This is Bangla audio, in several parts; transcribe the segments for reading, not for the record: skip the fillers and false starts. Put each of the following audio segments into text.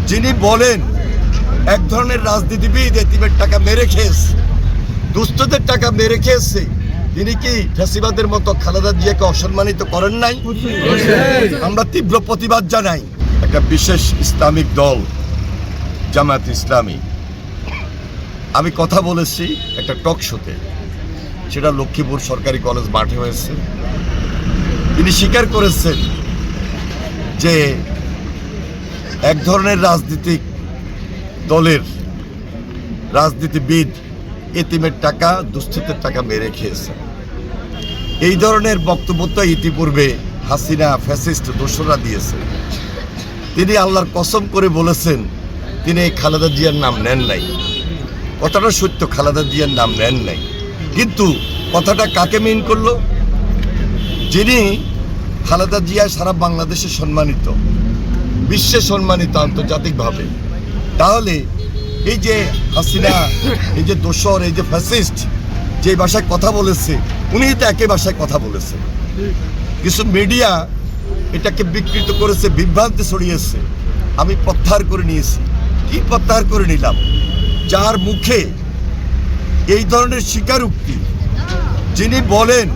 যিনি বলেন এক ধরনের রাজনীতিবিদ এতিমের টাকা মেরে খেয়েছে, দুস্থদের টাকা মেরে খেয়েছে, তিনি কি ফ্যাসিবাদের মতো খালেদা জিয়াকে অসম্মানিত করেন নাই? আমরা তীব্র প্রতিবাদ জানাই। একটা বিশেষ ইসলামিক দল জামায়াত ইসলামী, আমি কথা বলেছি একটা টক শোতে, সেটা লক্ষ্মীপুর সরকারি কলেজ মাঠে হয়েছে। তিনি স্বীকার করেছেন যে এক ধরনের রাজনীতিক দলের রাজনীতিবিদ এতিমের টাকা, দুস্থদের টাকা মেরে খেয়েছে। এই ধরনের বক্তব্য তো ইতিপূর্বে হাসিনা ফ্যাসিস্ট দোসররা দিয়েছে। তিনি আল্লাহর কসম করে বলেছেন তিনি খালেদা জিয়ার নাম নেন নাই। কথাটা সত্য, খালেদা জিয়ার নাম নেন নাই, কিন্তু কথাটা কাকে মিন করলো? যিনি খালেদা জিয়া সারা বাংলাদেশে সম্মানিত, বিশ্বে সম্মানিত আন্তর্জাতিকভাবে, তাহলে এই যে হাসিনা, এই যে দোসর, এই যে ফ্যাসিস্ট যে ভাষায় কথা বলেছে, উনি তো একই ভাষায় কথা বলেছে। কিছু মিডিয়া এটাকে বিকৃত করেছে, বিভ্রান্তি ছড়িয়েছে। আমি প্রত্যাহার করে নিয়েছি। কি প্রত্যাহার করে নিলাম? যার মুখে এই ধরনের স্বীকারোক্তি, যিনি বলেন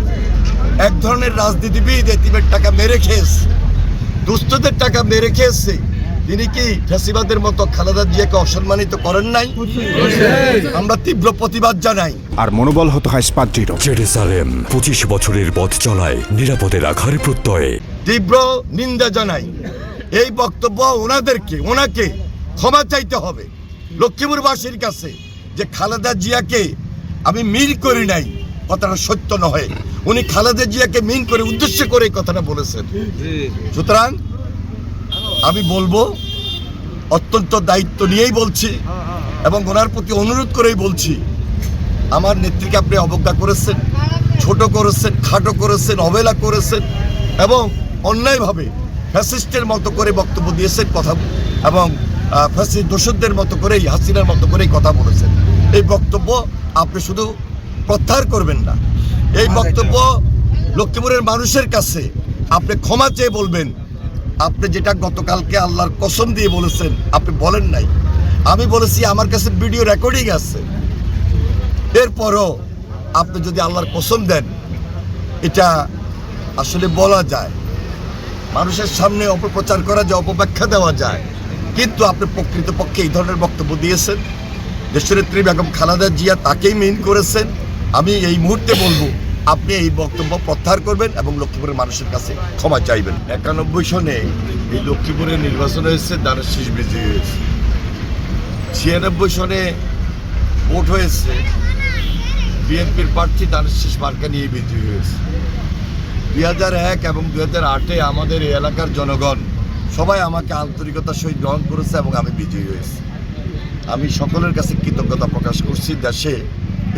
এক ধরনের রাজনীতিবিদ এতিমের টাকা মেরে খেয়েছে, দুস্থদের টাকা মেরে খেয়েছে, তিনি কি ফ্যাসিবাদের মতো খালেদা জিয়াকে অসম্মানিত করেন নাই? আমরা তীব্র প্রতিবাদ জানাই। আর মনোবল হতে হয় স্পাদ্রিত। জেরুজালেম 25 বছরের পথ চলায় নিরাপদে রাখার প্রত্যয়ে তীব্র নিন্দা জানাই। এই বক্তব্য ওনাকে ক্ষমা চাইতে হবে লক্ষ্মীপুরবাসীর কাছে, যে খালেদা জিয়াকে আমি মিল করি নাই, কথাটা সত্য নয়। উনি খালেদা জিয়াকে মিন করে উদ্দেশ্য করে এই কথাটা বলেছেন। সুতরাং আমি বলবো, অত্যন্ত দায়িত্ব নিয়েই বলছি এবং ওনার প্রতি অনুরোধ করেই বলছি, আমার নেত্রীকে আপনি অবজ্ঞা করেছেন, ছোট করেছেন, খাটো করেছেন, অবহেলা করেছেন এবং অন্যায়ভাবে ফ্যাসিস্টের মতো করে বক্তব্য দিয়েছেন কথা, এবং ফ্যাসিস্ট দোষদের মতো করেই, হাসিনার মতো করেই কথা বলেছেন। এই বক্তব্য আপনি শুধু প্রত্যাহার করবেন না, এই বক্তব্য লক্ষ্মীপুরের মানুষের কাছে আপনি ক্ষমা চেয়ে বলবেন। আপনি যেটা গতকালকে আল্লাহর কসম দিয়ে বলেছেন, আপনি বলেন নাই। আমি বলেছি, আমার কাছে ভিডিও রেকর্ডিং আছে। এরপরও আপনি যদি আল্লাহর কসম দেন, এটা আসলে বলা যায়, মানুষের সামনে অপপ্রচার করা যায়, অপব্যাখ্যা দেওয়া যায়, কিন্তু আপনি প্রকৃতপক্ষে এই ধরনের বক্তব্য দিয়েছেন। দেশনেত্রী বেগম খালেদা জিয়া তাকেই মেইন করেছেন। আমি এই মুহূর্তে বলবো, আপনি এই বক্তব্য প্রত্যাহার করবেন এবং লক্ষ্মীপুরের মানুষের কাছে ক্ষমা চাইবেন। 91 সনে এই লক্ষ্মীপুরে নির্বাচন হয়েছে, দানের শীষ বিজয়ী হয়েছে। 96 সনে ভোট হয়েছে, বিএনপির প্রার্থী দানের শীষ মার্কা নিয়ে বিজয়ী হয়েছে। 2001 এবং 2008-এ আমাদের এই এলাকার জনগণ সবাই আমাকে আন্তরিকতার সহিত গ্রহণ করেছে এবং আমি বিজয়ী হয়েছি। আমি সকলের কাছে কৃতজ্ঞতা প্রকাশ করছি। দেশে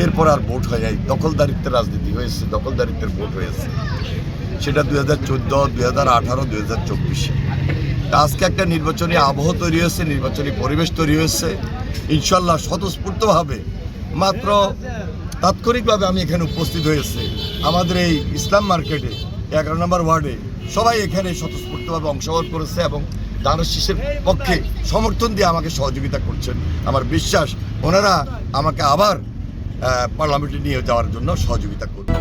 এরপর আর ভোট হয় নাই, দখলদারিত্বের রাজনীতি হয়েছে, দখলদারিত্বের ভোট হয়েছে, সেটা 2014, 2018, 2024-এ। আজকে একটা নির্বাচনী আবহ তৈরি হয়েছে, নির্বাচনী পরিবেশ তৈরি হয়েছে। ইনশাল্লাহ স্বতঃস্ফূর্তভাবে, মাত্র তাৎক্ষণিকভাবে আমি এখানে উপস্থিত হয়েছে। আমাদের এই ইসলাম মার্কেটে 11 নম্বর ওয়ার্ডে সবাই এখানে স্বতঃস্ফূর্তভাবে অংশগ্রহণ করেছে এবং দানের শীষের পক্ষে সমর্থন দিয়ে আমাকে সহযোগিতা করছেন। আমার বিশ্বাস ওনারা আমাকে আবার পার্লামেন্টে নিয়ে যাওয়ার জন্য সহযোগিতা করবেন।